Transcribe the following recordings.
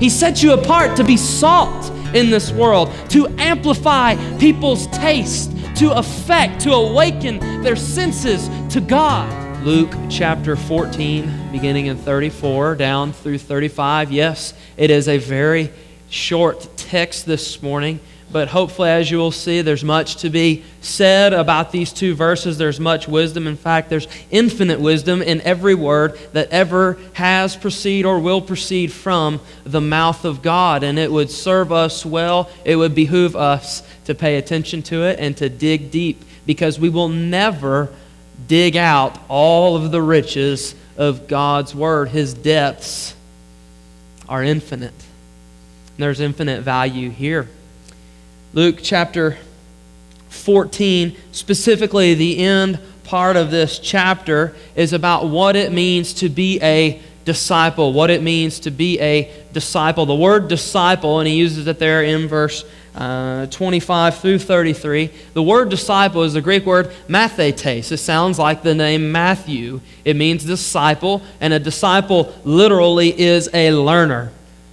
He set you apart to be salt in this world, to amplify people's taste, to affect, to awaken their senses to God. Luke chapter 14, beginning in 34 down through 35. Yes, it is a very short text this morning, but hopefully, as you will see, there's much to be said about these two verses. There's much wisdom. In fact, there's infinite wisdom in every word that ever has proceeded or will proceed from the mouth of God. And it would serve us well. It would behoove us to pay attention to it and to dig deep, because we will never dig out all of the riches of God's Word. His depths are infinite. And there's infinite value here. Luke chapter 14, specifically the end part of this chapter, is about what it means to be a disciple. What it means to be a disciple. The word disciple, and he uses it there in verse 25 through 33. The word disciple is the Greek word mathetes. It sounds like the name Matthew. It means disciple, and a disciple literally is a learner.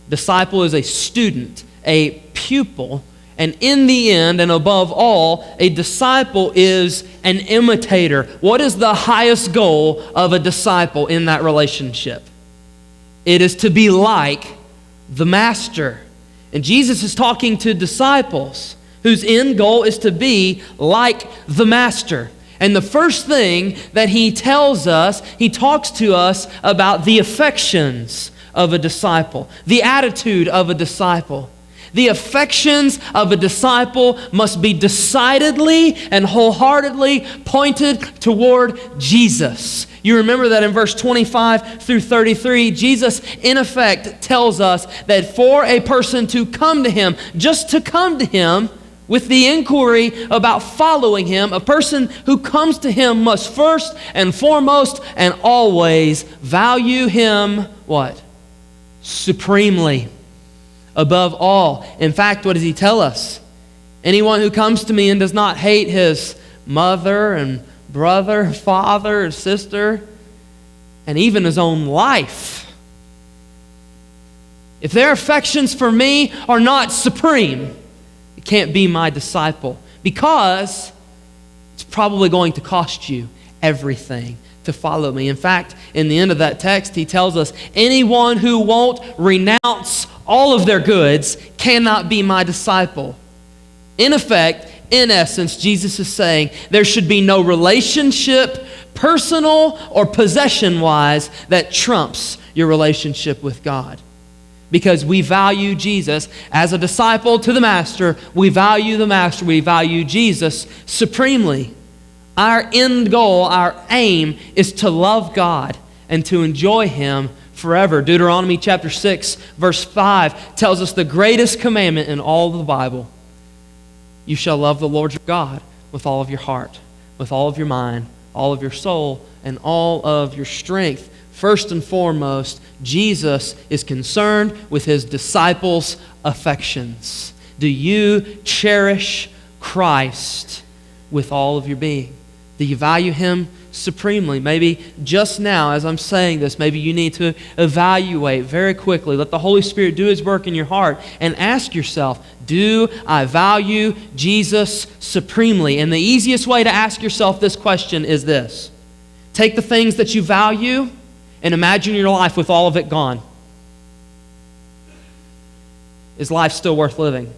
Disciple is a student, a pupil. And in the end, and above all, a disciple is an imitator. What is the highest goal of a disciple in that relationship? It is to be like the master. And Jesus is talking to disciples whose end goal is to be like the master. And the first thing that he tells us, he talks to us about the affections of a disciple, the attitude of a disciple. The affections of a disciple must be decidedly and wholeheartedly pointed toward Jesus. You remember that in verse 25 through 33, Jesus in effect tells us that for a person to come to Him, just to come to Him with the inquiry about following Him, a person who comes to Him must first and foremost and always value Him, what? Supremely. Above all. In fact, what does he tell us? Anyone who comes to me and does not hate his mother and brother, father, sister, and even his own life, if their affections for me are not supreme, it can't be my disciple, because it's probably going to cost you everything to follow me. In fact, in the end of that text, he tells us anyone who won't renounce all of their goods cannot be my disciple. In effect, in essence, Jesus is saying there should be no relationship, personal or possession-wise, that trumps your relationship with God. Because we value Jesus as a disciple to the Master. We value the Master. We value Jesus supremely. Our end goal, our aim, is to love God and to enjoy Him forever. Deuteronomy chapter 6, verse 5 tells us the greatest commandment in all of the Bible. You shall love the Lord your God with all of your heart, with all of your mind, all of your soul, and all of your strength. First and foremost, Jesus is concerned with His disciples' affections. Do you cherish Christ with all of your being? Do you value Him supremely? Maybe just now, as I'm saying this, maybe you need to evaluate very quickly. Let the Holy Spirit do His work in your heart and ask yourself, do I value Jesus supremely? And the easiest way to ask yourself this question is this. Take the things that you value and imagine your life with all of it gone. Is life still worth living?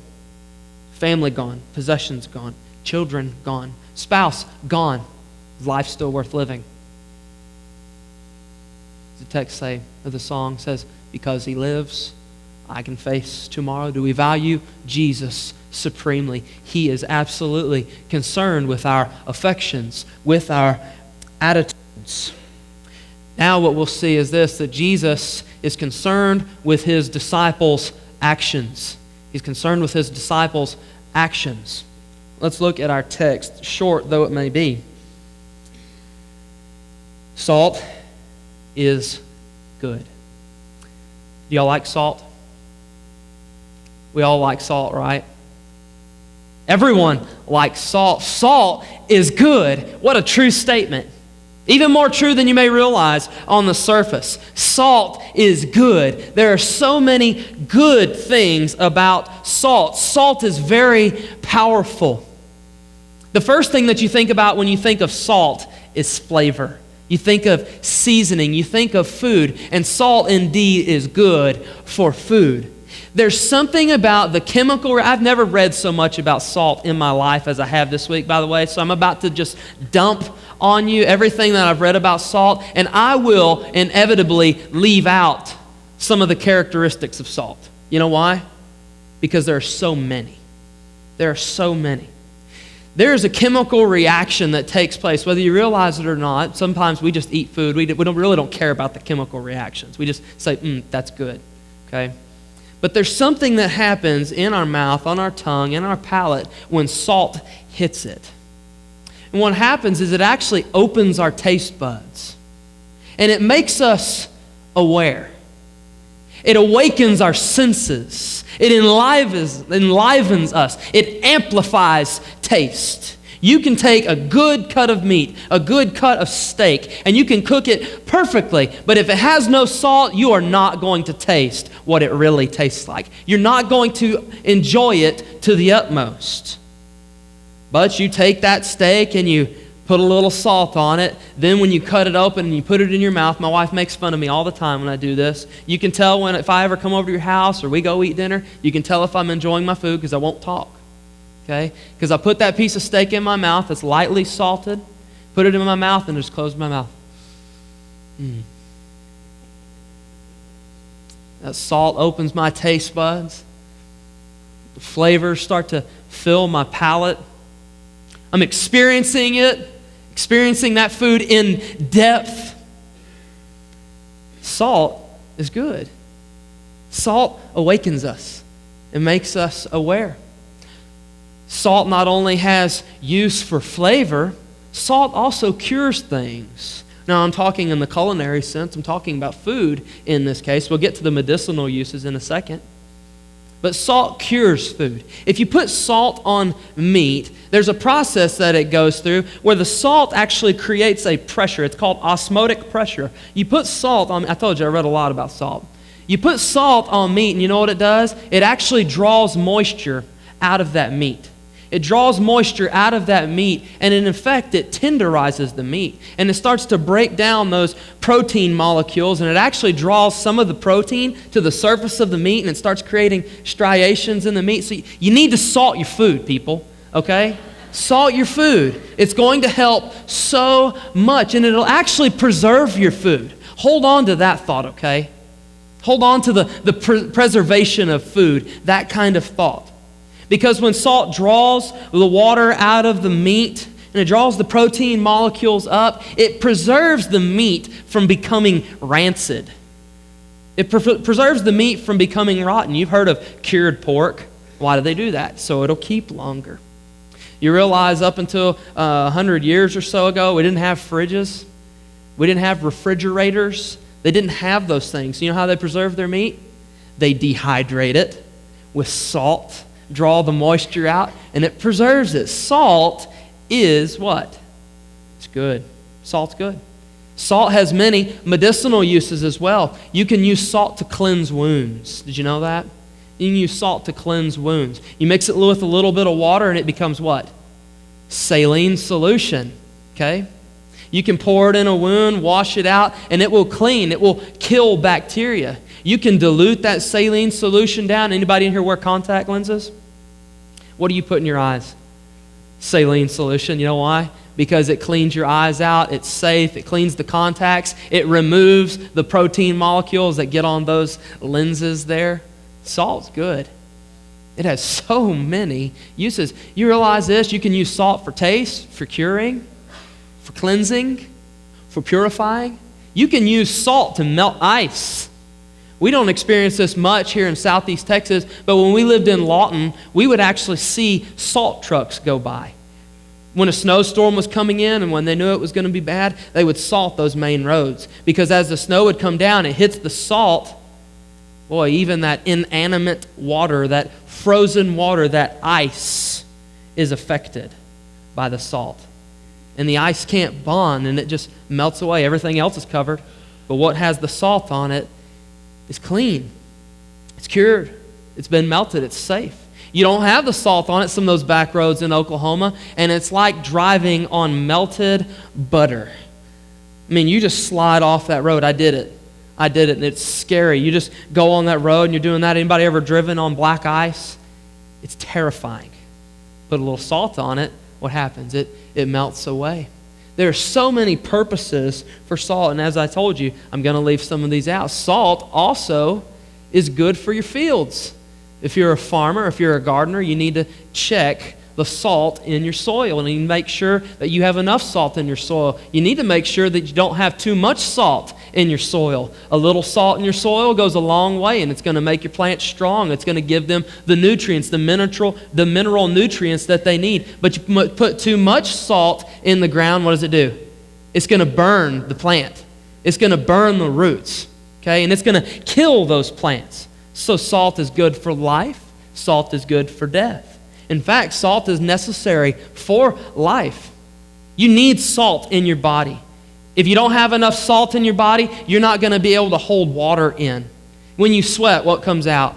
Family gone, possessions gone, children gone, spouse gone. Is life still worth living? The text say, or the song says, because He lives, I can face tomorrow. Do we value Jesus supremely? He is absolutely concerned with our affections, with our attitudes. Now what we'll see is this, that Jesus is concerned with His disciples' actions. He's concerned with His disciples' actions. Let's look at our text, short though it may be. Salt is good. Do y'all like salt? We all like salt, right? Everyone likes salt. Salt is good. What a true statement. Even more true than you may realize on the surface. Salt is good. There are so many good things about salt. Salt is very powerful. The first thing that you think about when you think of salt is flavor. You think of seasoning. You think of food. And salt indeed is good for food. There's something about the chemical. I've never read so much about salt in my life as I have this week, by the way. So I'm about to just dump on you everything that I've read about salt. And I will inevitably leave out some of the characteristics of salt. You know why? Because there are so many. There are so many. There is a chemical reaction that takes place, whether you realize it or not. Sometimes we just eat food. We really don't care about the chemical reactions. We just say, that's good, okay? But there's something that happens in our mouth, on our tongue, in our palate when salt hits it. And what happens is it actually opens our taste buds. And it makes us aware. It awakens our senses. It enlivens us. It amplifies taste. You can take a good cut of meat, a good cut of steak, and you can cook it perfectly. But if it has no salt, you are not going to taste what it really tastes like. You're not going to enjoy it to the utmost. But you take that steak and you put a little salt on it. Then when you cut it open and you put it in your mouth, my wife makes fun of me all the time when I do this. You can tell if I ever come over to your house or we go eat dinner, you can tell if I'm enjoying my food because I won't talk. Okay? Because I put that piece of steak in my mouth that's lightly salted, put it in my mouth, and just close my mouth. That salt opens my taste buds. The flavors start to fill my palate. I'm experiencing it, experiencing that food in depth. Salt is good. Salt awakens us and makes us aware. Salt not only has use for flavor, salt also cures things. Now, I'm talking in the culinary sense. I'm talking about food in this case. We'll get to the medicinal uses in a second. But salt cures food. If you put salt on meat, there's a process that it goes through where the salt actually creates a pressure. It's called osmotic pressure. You put salt on, I told you I read a lot about salt. You put salt on meat and you know what it does? It actually draws moisture out of that meat. It draws moisture out of that meat, and in effect, it tenderizes the meat. And it starts to break down those protein molecules, and it actually draws some of the protein to the surface of the meat, and it starts creating striations in the meat. So you need to salt your food, people, okay? Salt your food. It's going to help so much, and it'll actually preserve your food. Hold on to that thought, okay? Hold on to the preservation of food, that kind of thought. Because when salt draws the water out of the meat and it draws the protein molecules up, it preserves the meat from becoming rancid. It preserves the meat from becoming rotten. You've heard of cured pork. Why do they do that? So it'll keep longer. You realize up until 100 years or so ago, we didn't have fridges. We didn't have refrigerators. They didn't have those things. You know how they preserve their meat? They dehydrate it with salt, draw the moisture out, and it preserves it. Salt is what? It's good. Salt's good. Salt has many medicinal uses as well. You can use salt to cleanse wounds. Did you know that? You can use salt to cleanse wounds. You mix it with a little bit of water and it becomes what? Saline solution. Okay? You can pour it in a wound, wash it out, and it will clean. It will kill bacteria. You can dilute that saline solution down. Anybody in here wear contact lenses? What do you put in your eyes? Saline solution. You know why? Because it cleans your eyes out. It's safe. It cleans the contacts. It removes the protein molecules that get on those lenses there. Salt's good. It has so many uses. You realize this? You can use salt for taste, for curing, for cleansing, for purifying. You can use salt to melt ice. We don't experience this much here in Southeast Texas, but when we lived in Lawton, we would actually see salt trucks go by. When a snowstorm was coming in and when they knew it was going to be bad, they would salt those main roads. Because as the snow would come down, it hits the salt. Boy, even that inanimate water, that frozen water, that ice is affected by the salt. and the ice can't bond, and it just melts away. Everything else is covered. But what has the salt on it is clean. It's cured. It's been melted. It's safe. You don't have the salt on it, some of those back roads in Oklahoma, and it's like driving on melted butter. I mean, you just slide off that road. I did it, and it's scary. You just go on that road, and you're doing that. Anybody ever driven on black ice? It's terrifying. Put a little salt on it, what happens? It melts away. There are so many purposes for salt, and as I told you, I'm going to leave some of these out. Salt also is good for your fields. If you're a farmer, if you're a gardener, you need to check the salt in your soil, and you make sure that you have enough salt in your soil. You need to make sure that you don't have too much salt in your soil. A little salt in your soil goes a long way, and it's going to make your plants strong. It's going to give them the nutrients, the mineral nutrients that they need. But you put too much salt in the ground, what does it do? It's going to burn the plant. It's going to burn the roots, okay? And it's going to kill those plants. So salt is good for life. Salt is good for death. In fact, salt is necessary for life. You need salt in your body. If you don't have enough salt in your body, you're not going to be able to hold water in. When you sweat, what comes out?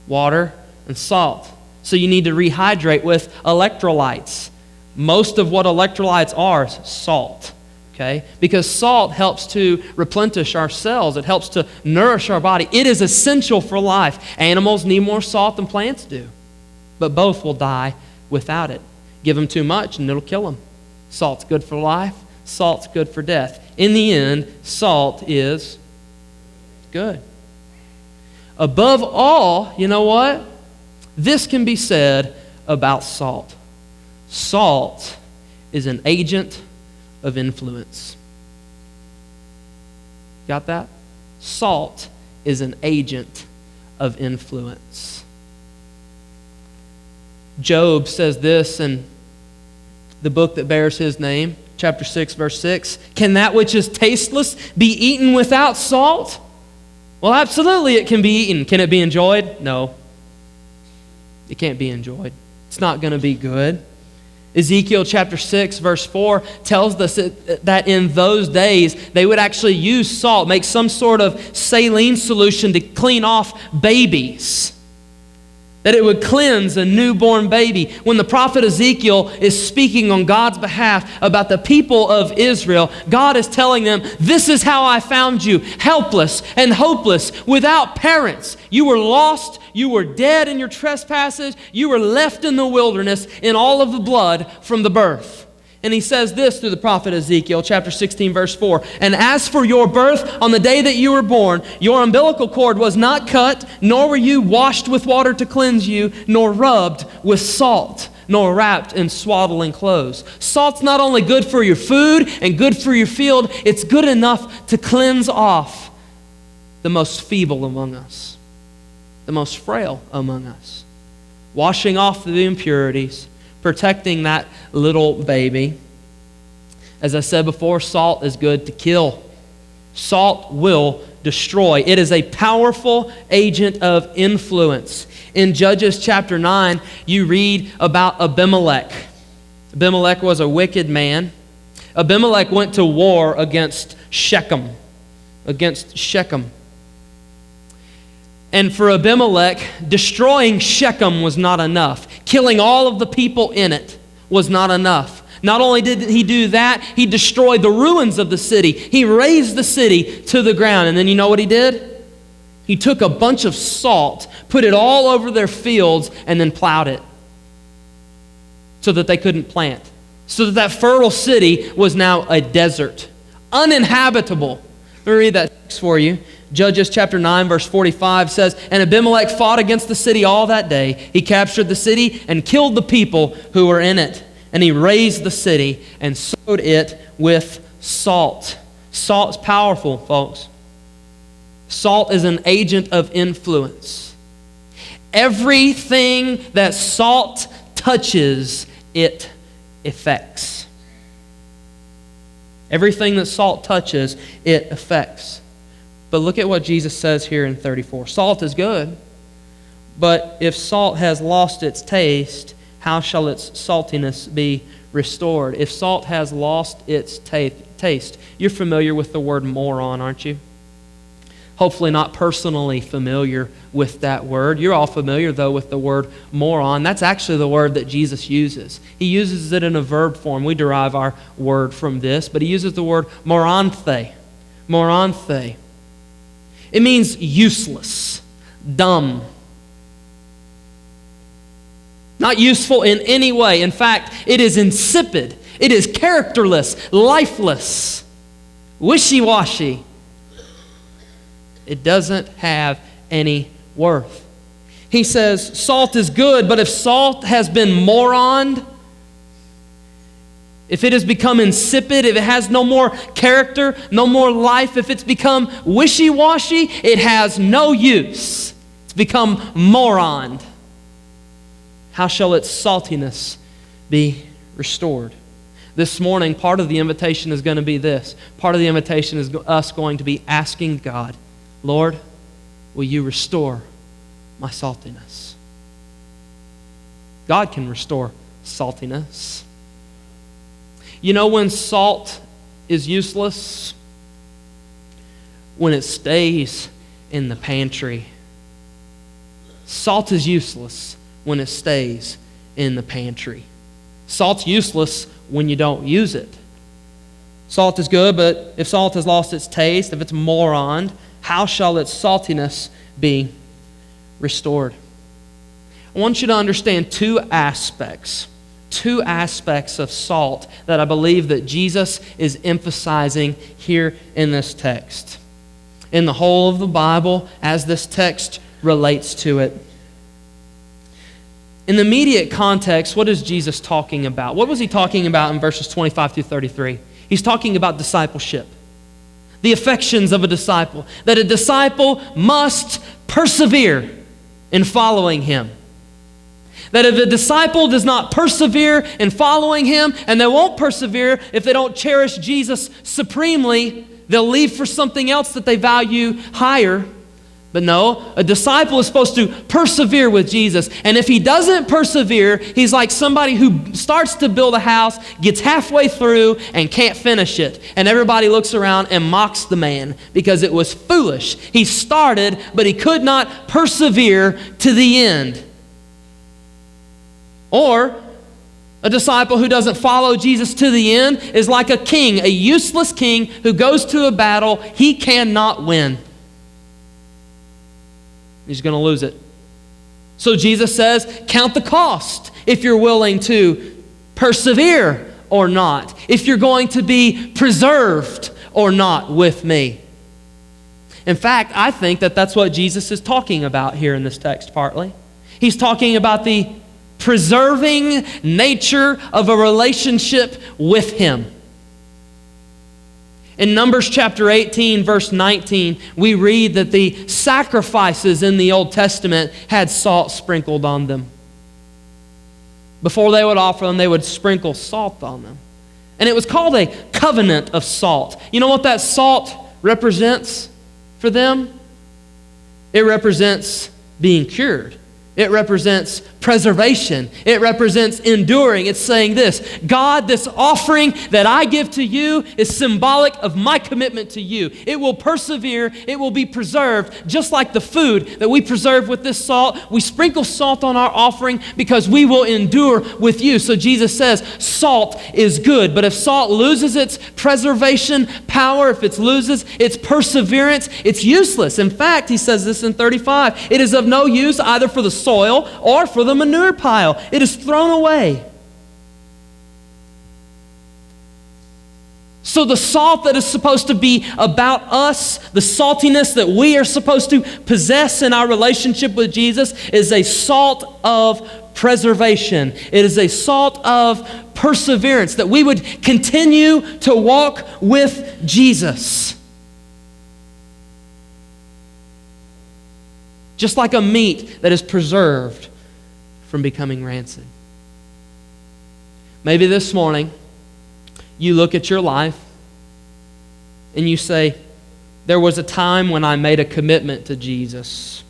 Water and salt. So you need to rehydrate with electrolytes. Most of what electrolytes are is salt. Okay? Because salt helps to replenish our cells. It helps to nourish our body. It is essential for life. Animals need more salt than plants do. But both will die without it. Give them too much and it'll kill them. Salt's good for life. Salt's good for death. In the end, salt is good. Above all, you know what? This can be said about salt. Salt is an agent of influence. Got that? Salt is an agent of influence. Job says this in the book that bears his name, chapter 6, verse 6. Can that which is tasteless be eaten without salt? Well, absolutely it can be eaten. Can it be enjoyed? No. It can't be enjoyed. It's not going to be good. Ezekiel chapter 6, verse 4 tells us that in those days they would actually use salt, make some sort of saline solution to clean off babies. That it would cleanse a newborn baby. When the prophet Ezekiel is speaking on God's behalf about the people of Israel, God is telling them, this is how I found you, helpless and hopeless, without parents. You were lost, you were dead in your trespasses, you were left in the wilderness in all of the blood from the birth. And he says this through the prophet Ezekiel, chapter 16, verse 4. And as for your birth, on the day that you were born, your umbilical cord was not cut, nor were you washed with water to cleanse you, nor rubbed with salt, nor wrapped in swaddling clothes. Salt's not only good for your food and good for your field, it's good enough to cleanse off the most feeble among us, the most frail among us, washing off the impurities, protecting that little baby. As I said before, salt is good to kill. Salt will destroy. It is a powerful agent of influence. In Judges chapter 9, you read about Abimelech. Abimelech was a wicked man. Abimelech went to war against Shechem. And for Abimelech, destroying Shechem was not enough. Killing all of the people in it was not enough. Not only did he do that, he destroyed the ruins of the city. He razed the city to the ground. And then you know what he did? He took a bunch of salt, put it all over their fields, and then plowed it so that they couldn't plant. So that fertile city was now a desert, uninhabitable. Let me read that text for you. Judges chapter 9, verse 45 says, And Abimelech fought against the city all that day. He captured the city and killed the people who were in it. And he razed the city and sowed it with salt. Salt's powerful, folks. Salt is an agent of influence. Everything that salt touches, it affects. Everything that salt touches, it affects. But look at what Jesus says here in 34. Salt is good, but if salt has lost its taste, how shall its saltiness be restored. If salt has lost its taste, you're familiar with the word moron, aren't you? Hopefully not personally familiar with that word. You're all familiar, though, with the word moron. That's actually the word that Jesus uses. He uses it in a verb form. We derive our word from this, but he uses the word moranthe. Moranthe. It means useless, dumb, not useful in any way. In fact, it is insipid. It is characterless, lifeless, wishy-washy. It doesn't have any worth. He says salt is good, but if salt has been moroned, if it has become insipid, if it has no more character, no more life, if it's become wishy-washy, it has no use. It's become moroned. How shall its saltiness be restored? This morning, part of the invitation is going to be this. Part of the invitation is us going to be asking God, Lord, will you restore my saltiness? God can restore saltiness. You know when salt is useless? When it stays in the pantry. Salt is useless when it stays in the pantry. Salt's useless when you don't use it. Salt is good, but if salt has lost its taste, if it's moroned, how shall its saltiness be restored? I want you to understand two aspects of salt that I believe that Jesus is emphasizing here in this text. In the whole of the Bible, as this text relates to it. In the immediate context, what is Jesus talking about? What was he talking about in verses 25 through 33? He's talking about discipleship. The affections of a disciple. That a disciple must persevere in following him. That if a disciple does not persevere in following him, and they won't persevere if they don't cherish Jesus supremely, they'll leave for something else that they value higher. But no, a disciple is supposed to persevere with Jesus. And if he doesn't persevere, he's like somebody who starts to build a house, gets halfway through, and can't finish it. And everybody looks around and mocks the man because it was foolish. He started, but he could not persevere to the end. Or a disciple who doesn't follow Jesus to the end is like a king, a useless king who goes to a battle he cannot win. He's going to lose it. So Jesus says, count the cost if you're willing to persevere or not. If you're going to be preserved or not with me. In fact, I think that that's what Jesus is talking about here in this text partly. He's talking about the preserving nature of a relationship with him. In Numbers chapter 18, verse 19, we read that the sacrifices in the Old Testament had salt sprinkled on them. Before they would offer them, they would sprinkle salt on them. And it was called a covenant of salt. You know what that salt represents for them? It represents being cured. It represents preservation. It represents enduring. It's saying this, God, this offering that I give to you is symbolic of my commitment to you. It will persevere. It will be preserved, just like the food that we preserve with this salt. We sprinkle salt on our offering because we will endure with you. So Jesus says salt is good, but if salt loses its preservation power, if it loses its perseverance, it's useless. In fact, he says this in 35, it is of no use either for the soil or for the manure pile. It is thrown away. So the salt that is supposed to be about us, the saltiness that we are supposed to possess in our relationship with Jesus, is a salt of preservation. It is a salt of perseverance, that we would continue to walk with Jesus. Just like a meat that is preserved from becoming rancid. Maybe this morning, you look at your life and you say, there was a time when I made a commitment to Jesus,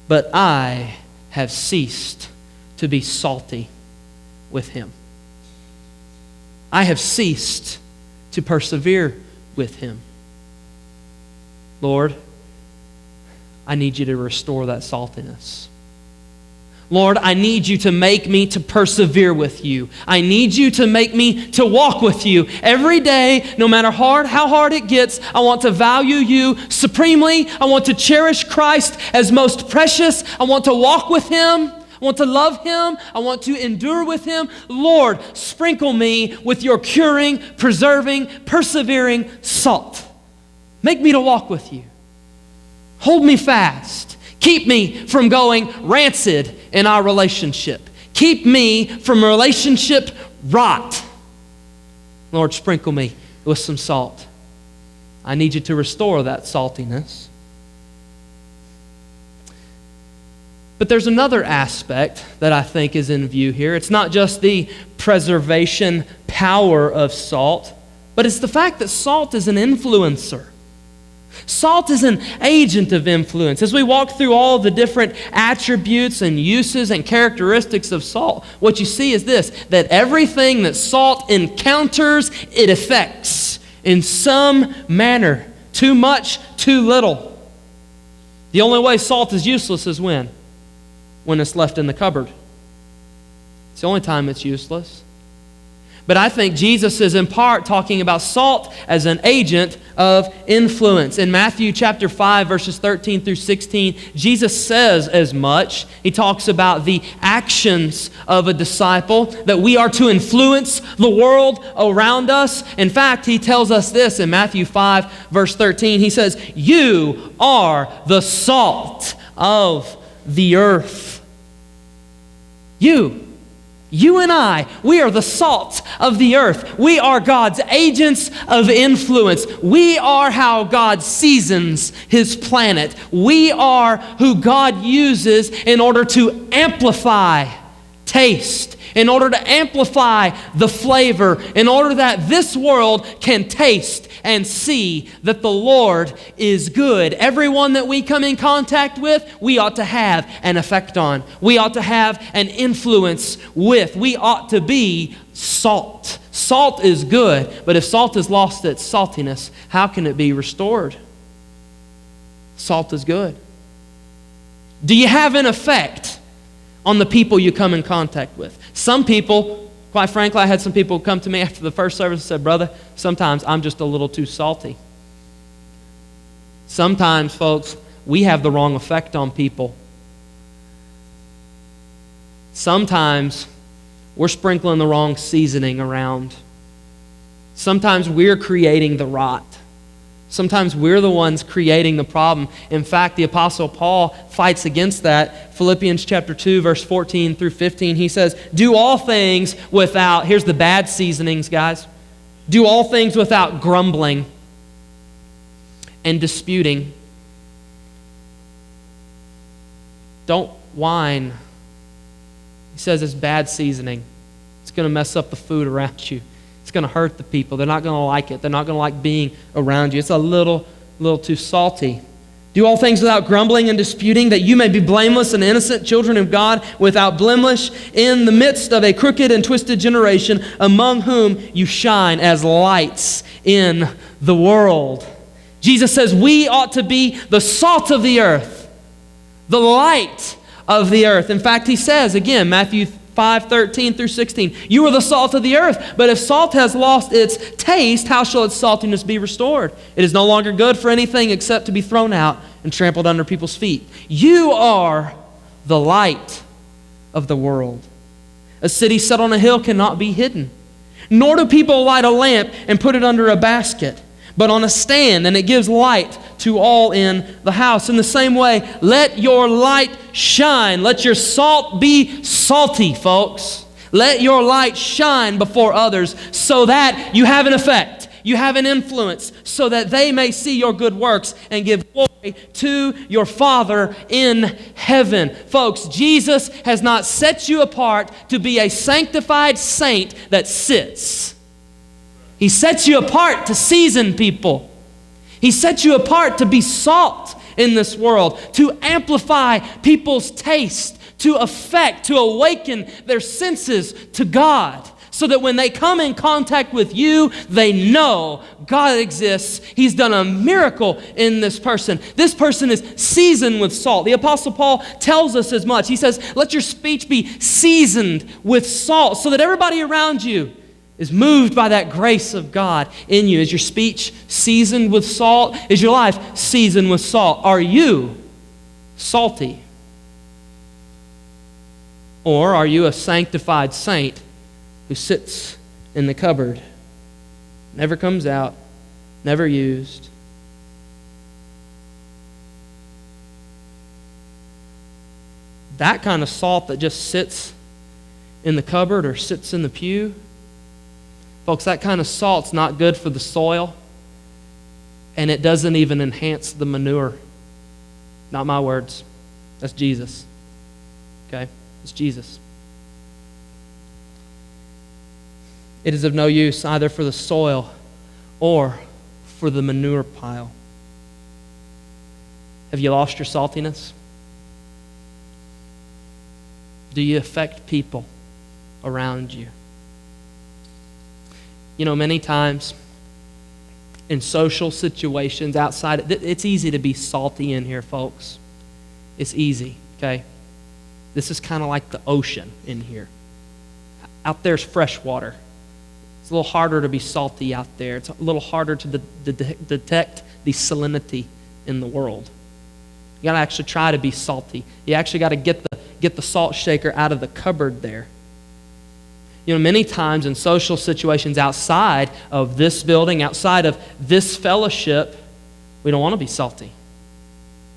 but I have ceased to be salty with him. I have ceased to persevere with him. Lord, I need you to restore that saltiness. Lord, I need you to make me to persevere with you. I need you to make me to walk with you. Every day, no matter how hard it gets, I want to value you supremely. I want to cherish Christ as most precious. I want to walk with him. I want to love him. I want to endure with him. Lord, sprinkle me with your curing, preserving, persevering salt. Make me to walk with you. Hold me fast. Keep me from going rancid in our relationship. Keep me from relationship rot. Lord, sprinkle me with some salt. I need you to restore that saltiness. But there's another aspect that I think is in view here. It's not just the preservation power of salt, but it's the fact that salt is an influencer. Salt is an agent of influence. As we walk through all the different attributes and uses and characteristics of salt, what you see is this, that everything that salt encounters, it affects in some manner. Too much, too little. The only way salt is useless is when it's left in the cupboard. It's the only time it's useless. But I think Jesus is in part talking about salt as an agent of influence. In Matthew chapter 5, verses 13 through 16, Jesus says as much. He talks about the actions of a disciple, that we are to influence the world around us. In fact, he tells us this in Matthew 5, verse 13. He says, "You are the salt of the earth." You and I, we are the salt of the earth. We are God's agents of influence. We are how God seasons his planet. We are who God uses in order to amplify taste, in order to amplify the flavor, in order that this world can taste and see that the Lord is good. Everyone that we come in contact with, we ought to have an effect on. We ought to have an influence with. We ought to be salt. Salt is good, but if salt has lost its saltiness, how can it be restored? Salt is good. Do you have an effect on the people you come in contact with? Some people, quite frankly, I had some people come to me after the first service and said, "Brother, sometimes I'm just a little too salty." Sometimes, folks, we have the wrong effect on people. Sometimes we're sprinkling the wrong seasoning around. Sometimes we're creating the rot. Sometimes we're the ones creating the problem. In fact, the Apostle Paul fights against that. Philippians chapter 2, verse 14 through 15, he says, "Do all things without," here's the bad seasonings, guys. "Do all things without grumbling and disputing." Don't whine. He says it's bad seasoning. It's going to mess up the food around you. It's going to hurt the people. They're not going to like it. They're not going to like being around you. It's a little too salty. "Do all things without grumbling and disputing, that you may be blameless and innocent, children of God, without blemish, in the midst of a crooked and twisted generation, among whom you shine as lights in the world." Jesus says we ought to be the salt of the earth, the light of the earth. In fact, he says, again, Matthew 5:13 through 16, "You are the salt of the earth, but if salt has lost its taste, how shall its saltiness be restored? It is no longer good for anything except to be thrown out and trampled under people's feet. You are the light of the world. A city set on a hill cannot be hidden, nor do people light a lamp and put it under a basket, but on a stand, and it gives light to all in the house. In the same way, let your light shine. Let your salt be salty, folks. Let your light shine before others so that you have an effect. You have an influence so that they may see your good works and give glory to your Father in heaven." Folks, Jesus has not set you apart to be a sanctified saint that sits. He sets you apart to season people. He sets you apart to be salt in this world, to amplify people's taste, to affect, to awaken their senses to God. so that when they come in contact with you, they know God exists. He's done a miracle in this person. This person is seasoned with salt. The Apostle Paul tells us as much. He says, let your speech be seasoned with salt so that everybody around you is moved by that grace of God in you. Is your speech seasoned with salt? Is your life seasoned with salt? Are you salty? Or are you a sanctified saint who sits in the cupboard, never comes out, never used? That kind of salt that just sits in the cupboard or sits in the pew, folks, that kind of salt's not good for the soil, and it doesn't even enhance the manure. Not my words. That's Jesus. Okay? It's Jesus. It is of no use either for the soil or for the manure pile. Have you lost your saltiness? Do you affect people around you? You know, many times in social situations outside, it's easy to be salty in here, folks. It's easy, okay? This is kind of like the ocean in here. Out there's fresh water. It's a little harder to be salty out there. It's a little harder to detect the salinity in the world. You got to actually try to be salty. You actually got to get the salt shaker out of the cupboard there. You know, many times in social situations outside of this building, outside of this fellowship, we don't want to be salty.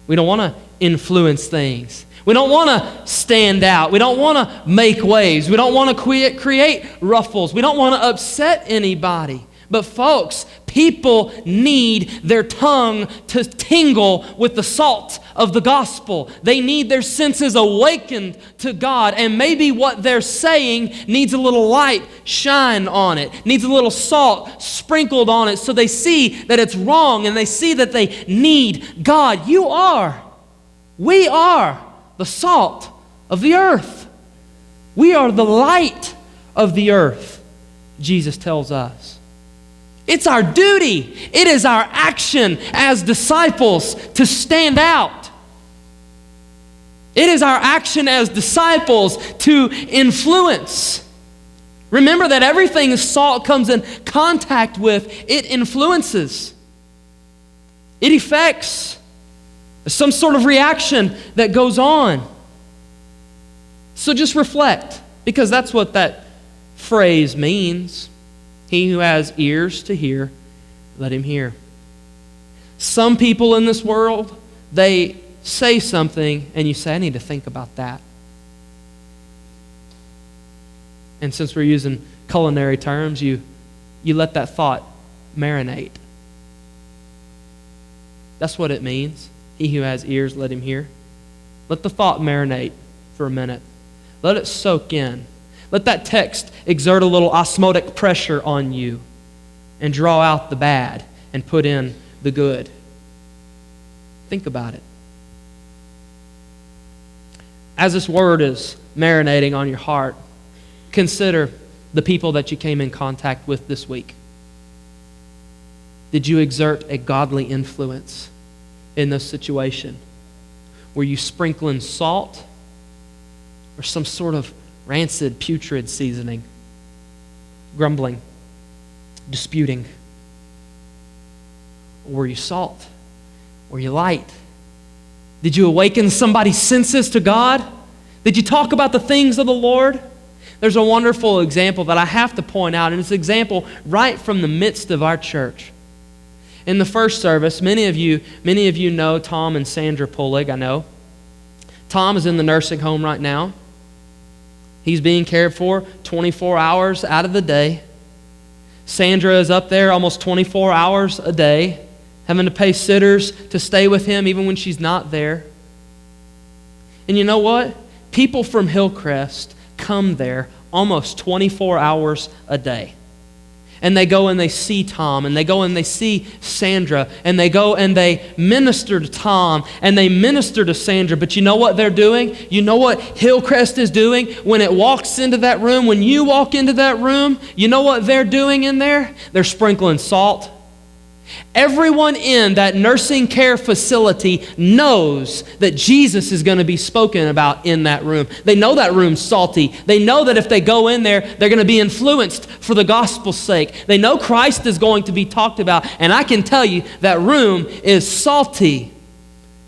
We don't want to influence things. We don't want to stand out. We don't want to make waves. We don't want to create ruffles. We don't want to upset anybody. But folks, people need their tongue to tingle with the salt of the gospel. They need their senses awakened to God. And maybe what they're saying needs a little light shine on it, needs a little salt sprinkled on it so they see that it's wrong and they see that they need God. We are the salt of the earth. We are the light of the earth, Jesus tells us. It's our duty. It is our action as disciples to stand out. It is our action as disciples to influence. Remember that everything salt comes in contact with, it influences. It affects. Some sort of reaction that goes on. So just reflect, because that's what that phrase means. He who has ears to hear, let him hear. Some people in this world, they say something and you say, I need to think about that. And since we're using culinary terms, you let that thought marinate. That's what it means. He who has ears, let him hear. Let the thought marinate for a minute. Let it soak in. Let that text exert a little osmotic pressure on you and draw out the bad and put in the good. Think about it. As this word is marinating on your heart, consider the people that you came in contact with this week. Did you exert a godly influence in this situation? Were you sprinkling salt or some sort of rancid, putrid seasoning? Grumbling, disputing? Or were you salt? Were you light? Did you awaken somebody's senses to God? Did you talk about the things of the Lord? There's a wonderful example that I have to point out, and it's an example right from the midst of our church. In the first service, many of you know Tom and Sandra Pullig, I know. Tom is in the nursing home right now. He's being cared for 24 hours out of the day. Sandra is up there almost 24 hours a day, having to pay sitters to stay with him even when she's not there. And you know what? People from Hillcrest come there almost 24 hours a day. and they go and they see Tom, and they go and they see Sandra, and they go and they minister to Tom, and they minister to Sandra. But you know what they're doing? You know what Hillcrest is doing when it walks into that room? When you walk into that room, you know what they're doing in there? They're sprinkling salt. Everyone in that nursing care facility knows that Jesus is going to be spoken about in that room. They know that room's salty. They know that if they go in there, they're going to be influenced for the gospel's sake. They know Christ is going to be talked about. And I can tell you that room is salty.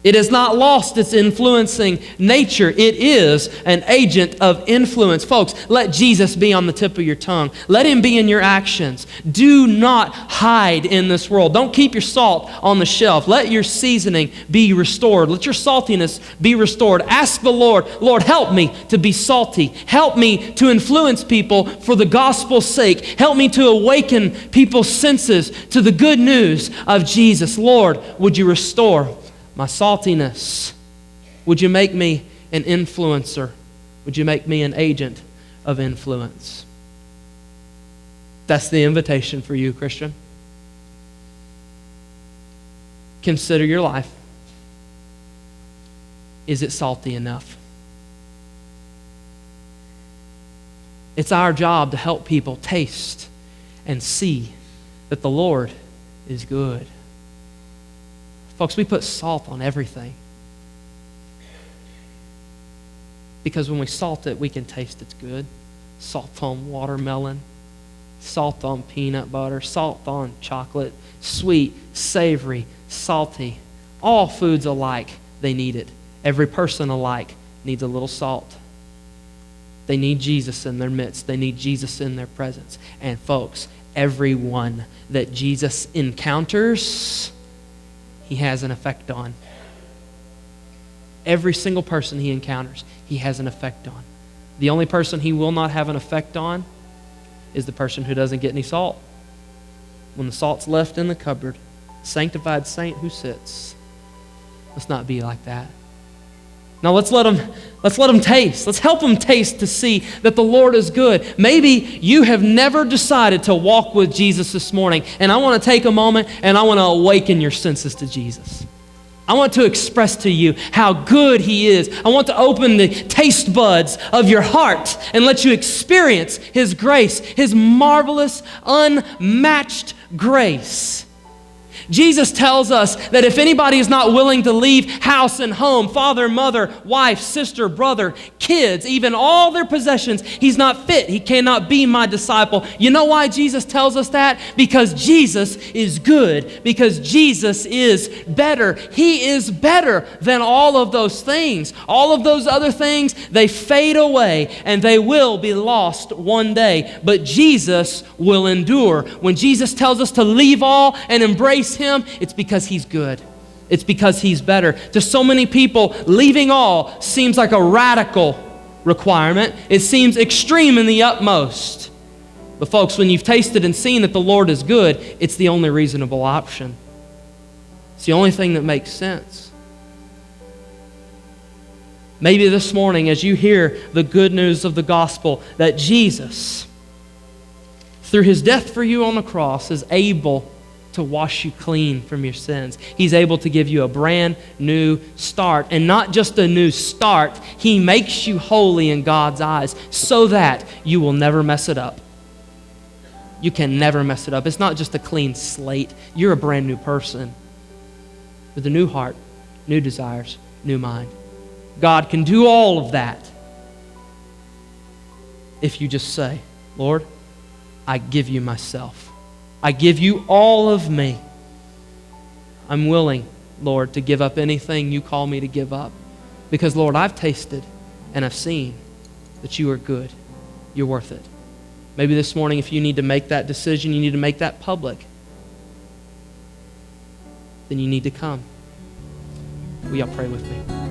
It has not lost its influencing nature. It is an agent of influence. Folks, let Jesus be on the tip of your tongue. Let Him be in your actions. Do not hide in this world. Don't keep your salt on the shelf. Let your seasoning be restored. Let your saltiness be restored. Ask the Lord, Lord, help me to be salty. Help me to influence people for the gospel's sake. Help me to awaken people's senses to the good news of Jesus. Lord, would you restore my saltiness? Would you make me an influencer? Would you make me an agent of influence? That's the invitation for you, Christian. Consider your life. Is it salty enough? It's our job to help people taste and see that the Lord is good. Folks, we put salt on everything. Because when we salt it, we can taste it's good. Salt on watermelon, salt on peanut butter, salt on chocolate, sweet, savory, salty. All foods alike, they need it. Every person alike needs a little salt. They need Jesus in their midst. They need Jesus in their presence. And folks, everyone that Jesus encounters, He has an effect on. Every single person He encounters, He has an effect on. The only person He will not have an effect on is the person who doesn't get any salt. When the salt's left in the cupboard, sanctified saint who sits. Let's not be like that. Now let's let them taste. Let's help them taste to see that the Lord is good. Maybe you have never decided to walk with Jesus this morning, and I want to take a moment and I want to awaken your senses to Jesus. I want to express to you how good He is. I want to open the taste buds of your heart and let you experience His grace, His marvelous, unmatched grace. Jesus tells us that if anybody is not willing to leave house and home, father, mother, wife, sister, brother, kids, even all their possessions, he's not fit. He cannot be my disciple. You know why Jesus tells us that? Because Jesus is good. Because Jesus is better. He is better than all of those things. All of those other things, they fade away and they will be lost one day. But Jesus will endure. When Jesus tells us to leave all and embrace Him, it's because He's good. It's because He's better. To so many people, leaving all seems like a radical requirement. It seems extreme in the utmost. But folks, when you've tasted and seen that the Lord is good, it's the only reasonable option. It's the only thing that makes sense. Maybe this morning, as you hear the good news of the gospel, that Jesus, through His death for you on the cross, is able to wash you clean from your sins. He's able to give you a brand new start. And not just a new start, He makes you holy in God's eyes so that you will never mess it up. You can never mess it up. It's not just a clean slate. You're a brand new person with a new heart, new desires, new mind. God can do all of that if you just say, Lord, I give you myself. I give you all of me. I'm willing, Lord, to give up anything you call me to give up. Because, Lord, I've tasted and I've seen that you are good. You're worth it. Maybe this morning, if you need to make that decision, you need to make that public, then you need to come. Will y'all pray with me?